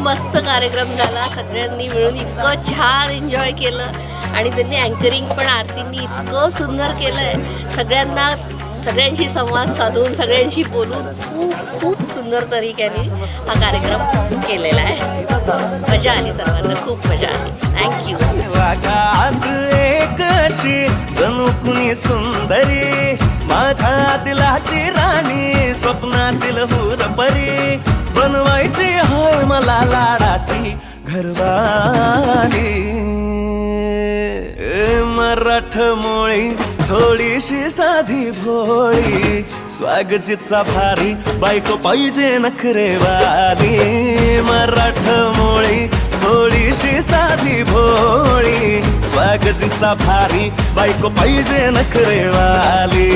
मस्त कार्यक्रम झाला. सगळ्यांनी मिळून इतकं छान एन्जॉय केलं आणि त्यांनी अँकरिंग पण आरतींनी इतकं सुंदर केलंय. सगळ्यांशी संवाद साधून सगळ्यांशी बोलून खूप खूप सुंदर तरीक्याने हा कार्यक्रम केलेला आहे. मजा आली, सर्वांना खूप मजा आली. थँक्यू. जणू कुणी सुंदरी माझ्या दिलाची राणी स्वप्नातील हुरपरी बनवायची होय मला लाडाची घरवाली. मराठमोळी थोडीशी साधी भोळी स्वागतीचा भारी बायको पाहिजे नखरेवाली. मराठमोळी थोडीशी साधी भोळी स्वागतीचा भारी बायको पाहिजे नखरेवाली.